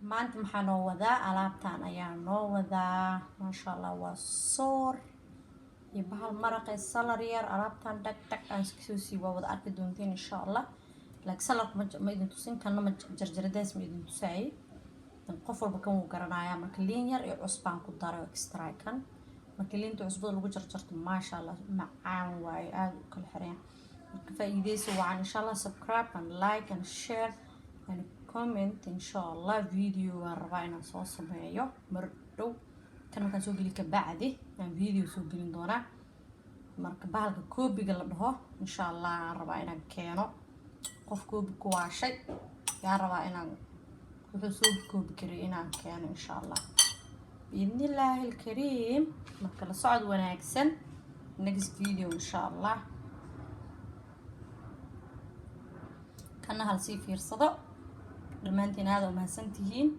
maanta maxaa noo wadaa alaabtan ayaa noo wadaa maasha Allah waa soor iyo bahal maraqay salar yar alaabtan dhag dhag aan soo sii wada arki doonteen insha Allah laakiin salar ma idin tusin kana ma jarjaradaas ma idin tusay dan qof walba kan uu garanayaa marka liin yar iyo cusbaan ku daro extra kan marka liinta cusbada lagu jarjarto maasha Allah macaan waay aad u kala xireen marka faa'iideyso waan insha Allah subscribe and like and share and comment insha Allah video waan rabaa inaan soo sameeyo mar dhow kan markaan soo geli ka bacdi aan video soo gelin doonaa marka bahalka koobiga la dhaho insha Allah aan rabaa inaan keeno qof koobi ku waashay yaa rabaa inaan wuxuu soo koobi karay inaan keeno insha Allah biidnillaahi alkariim marka la socod wanaagsan next video insha Allah kana hal sii fiirsado dhammaantiin aad u mahadsantihiin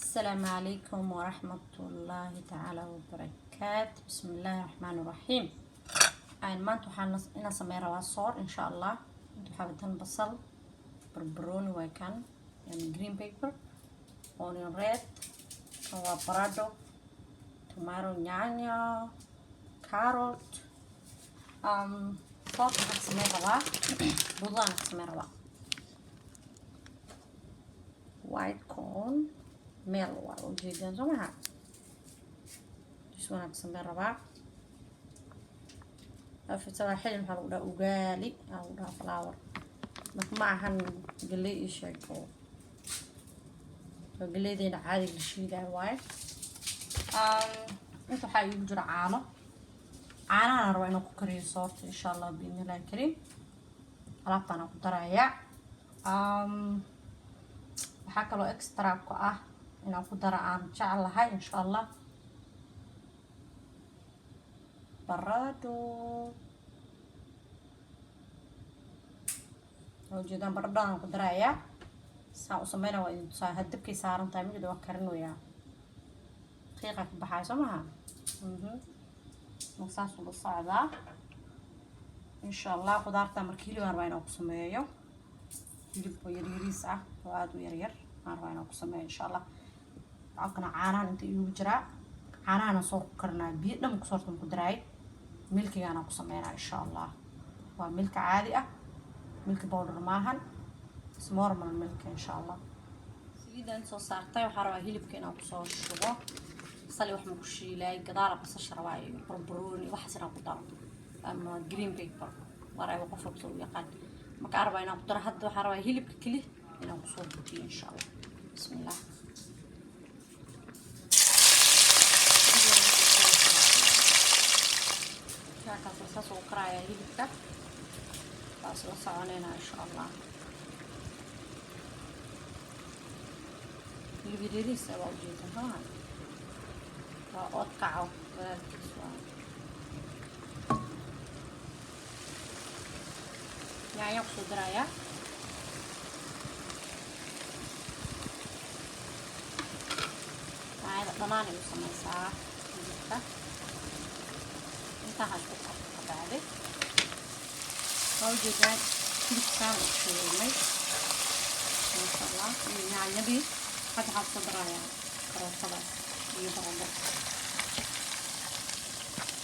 السلام عليكم ورحمة الله تعالى وبركاته بسم الله الرحمن الرحيم أنا ما أنتو حنا سميرة وصور إن شاء الله أنتو حابتين بصل بربروني ويكان يعني green pepper onion red وبرادو تومارو نيانيا كاروت صوت حق سميرة وا بوضان حق سميرة وا white corn meel waa u jeedaan soo maha iswana samee rabaa afisada xilin waxa lagu dhahaa ugaali lagu dhahaa flower marka ma ahan galey iyo sheeko galeydina caadi la shiidaa waaye inta waxa igu jira caanaha rabaa inaan ku kariyo soorta insha Allah biidnillaahi kariim alaabtaan ku darayaa waxaa kaloo extra ku ah inaan ku daro aan jeclahay insha Allah barado وجدان بردان قدرايا ساعة سمينا وإن هدب كي صارن تامي كده وكرنو يا خيقة بحاجة سمها مقصاص بالصعدة إن شاء الله خضار تمر كيلو 40 أقسمية يجيبوا يريسة وعادوا يرير 40 أقسمية إن شاء الله عقنا عانان انت يوجرا عانان صور كرنا بيدنا مكسورتم قدراي ملكي أنا أقسمينا إن شاء الله وملك عادي ملك باودر ماهن سمور من الملك إن شاء الله سيدا انتو صارتاي وحاروا هيلبكي أنا أقصو الشغو صلي وحمو كشيلاي قدارة بس الشرواي بربروني وحسنا قدار أما جرين بيبر وراي وقفوا بسوي يقال مكا أربعة أنا قدر حد وحاروا هيلبكي كله أنا أقصو بكي إن شاء الله بسم الله كاسة صوص وقراية هيلبكي بس لصعونينا إن شاء الله اللي بيديريس أبغى جيدا هون وأتقعوا بالكسوان يعني يقصد دراية هذا ضماني يسمى ساعة انتهى الفكرة بعد موجودة كل ساعة وشوية ما شاء الله يعني نبي حتى على الصدرايا كروسة يبرد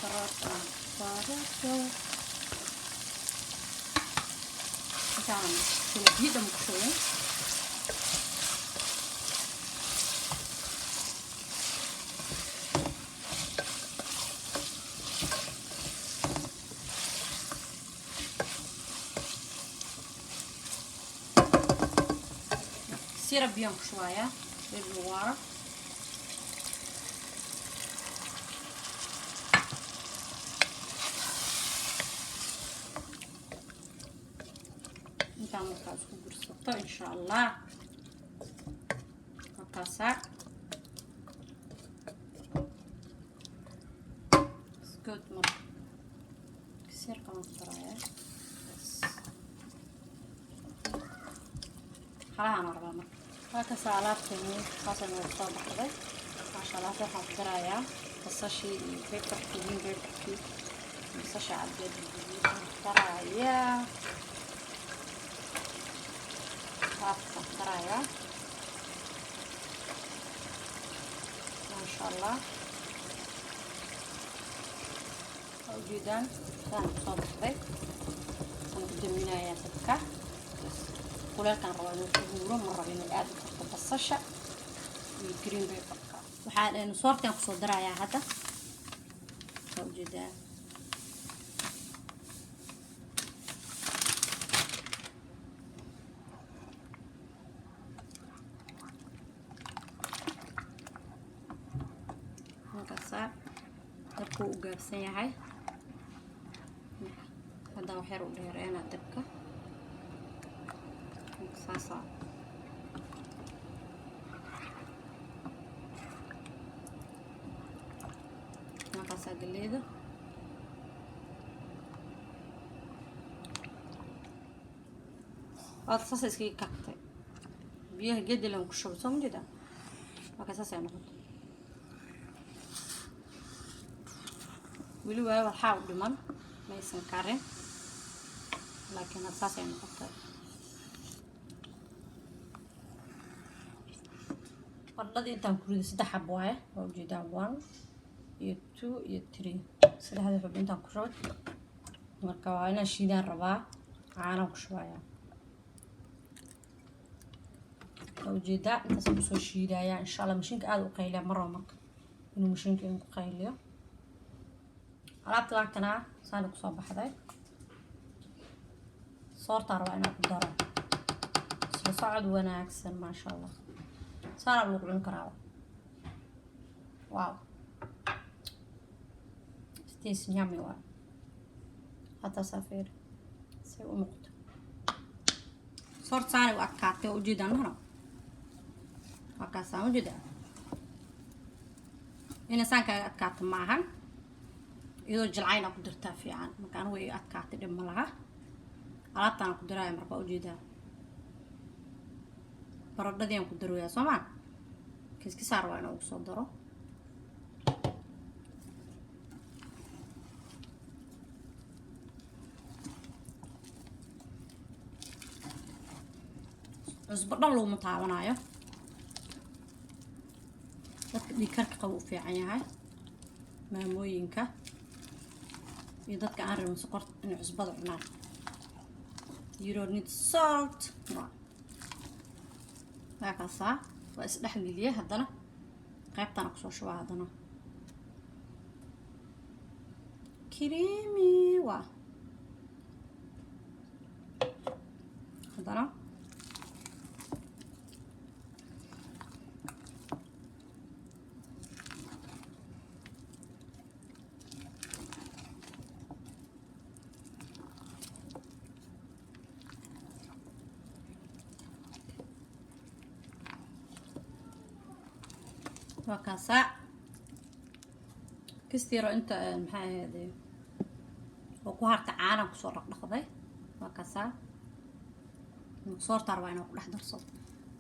كروسة كان شو جدا مكسورة سيرة بيوم شوية بالورق نتعمل كاسكو برسطة إن شاء الله وكاسا سكوت مر كسير كمان ترايا بس خلاها مرة مرة هكذا alaabtani qasan oo soo baxday maasha Allah waxaan ku darayaa basasha iyo pepperkii basasha cadeed darayaa alaabta karaya ما شاء الله موجودان كان صوب بيت قدمنا يا تبكة ولا كان روانو تقولون مرة بين الآد وتصشع ويكرين بيبكة وحال إنه صورتي أقصد درايا هذا موجودان dabku u gaabsan yahay hadda wax yar u dheereena dabka saasa markaas galeedo saasa iskaga kactay biyaha geedilan ku shubo soo jeeda markaas saasa noqoto weli waa waxa u dhiman ma aysan karin laakiin saas ay noqotay fadladii intaan ku riday 3 xabo waaye oo jeedaan 1 iyo 2 iyo 3 saddexda xabo intaan ku shubay marka waa inaan shiidaan rabaa caano ku shubaya oo jeeda intaas ku soo shiidaya insha Allah mashiinka aad u qayliya marro marka inuu mashiinka ku qayliyo alaabta waakana saan ku soo baxday soorta rabaa inaan ku daro isla socod wanaagsan ma sha Allah saan lagu cun karaa wow tastes yummy waa hata safir say u muuqato soorta saan u adkaatay oo jeedaan hano wakaa saan u jeedaa ina saan ka adkaato maahan iyadoo jilcayna ku dirtaa fiican markaan way adkaatay dhib ma laha alaabtaan ku diraaya marka u jeedaa baradhadii ku daroyaa Soomaa kiiska saar waa inuu soo daro cusbo dhan loo mutaawanayo dadka dhikarka qabo u fiican yahay maamooyinka iyo dadka aan rabin sokor in cusbada cunaan you don't need salt markaasa waa isdhexgeliye haddana qaybtana ku soo shubaa haddana creamy waa haddana وكاسا كستيرو انت maxay ahayd oo ku harta caana ku soo dhaqdhaqday وكاسا soorta rabaa inaan ku dhex darso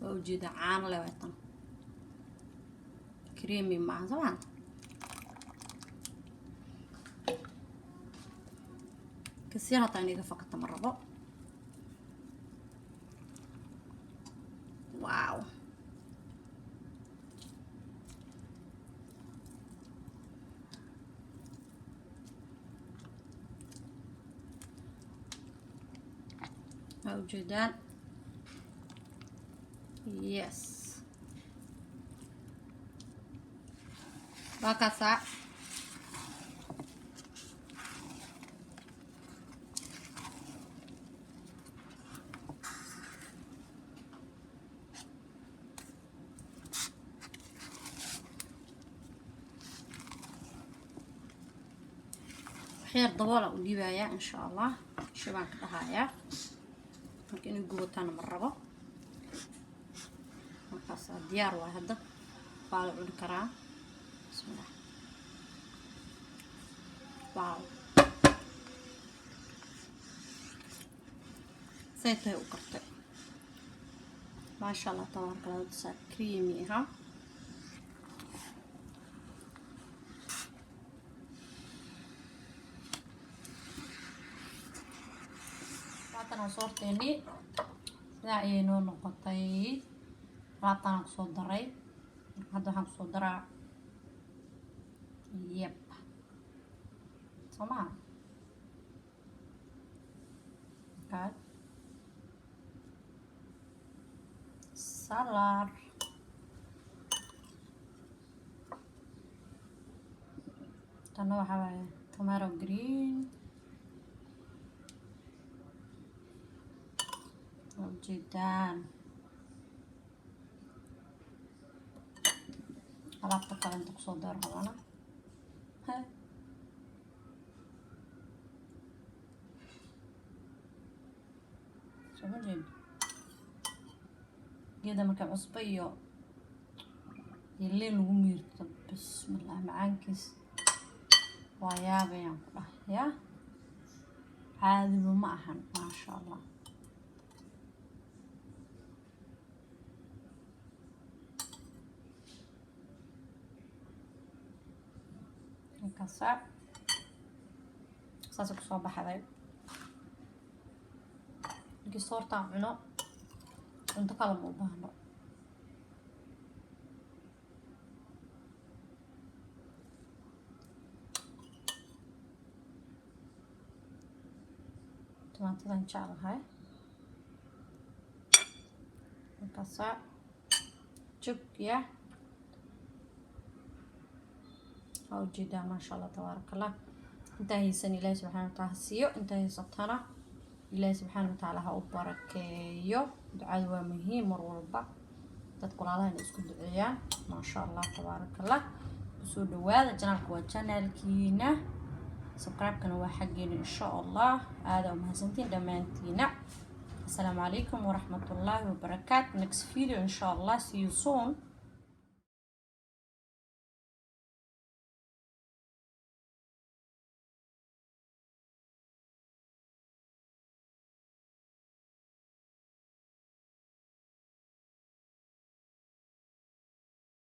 oo ujeeda caano leeyahay creamy ma ahan كسير hata iniga fakata ma rabo wow موجودان yes وكاسا خير ضوالة وديبايا إن شاء الله شبان كدهايا ممكن نقوتان مرة مركز ديار واحد بالو الكرا بسم الله واو سيتي وقرتي ما شاء الله تبارك الله تصير كريمي ها أنا صورتني لا ayay noo noqotay alaabtaan aan kusoo daray hadda waxaan kusoo daraa yep soo maha okay salad tana waxaa waaye tomato green ujeedaan alaabta kale inta kusoo dar rabana soo ma jeed geeda marka cusbo iyo liin lagu miirto bismillah macaankiis waa yaabayaan ku dhahay ya caadiba ma ahan maasha allah saasay kusoo baxday markii soortaan cuno cunto kale ma u baahno tomaatadan jeclahay markaasaa jug ya ujeedaa maasha allah tabaaraka allah intaa haysan ilaahi subxaana wataala ha siiyo intaa haysatana ilaahi subxaana wataala ha u barakeeyo ducada waa muhiim mar walba dadka walaalaha inay isku duceeyaan maasha allah tabaaraka allah usoo dhawaada janaalka waa janaalkiina subscribe-kana waa xaggeena insha allah aada umahadsantiin dhammaantiina assalaamu calaykum waraxmatullaahi wabarakaatu next video insha allah see you soon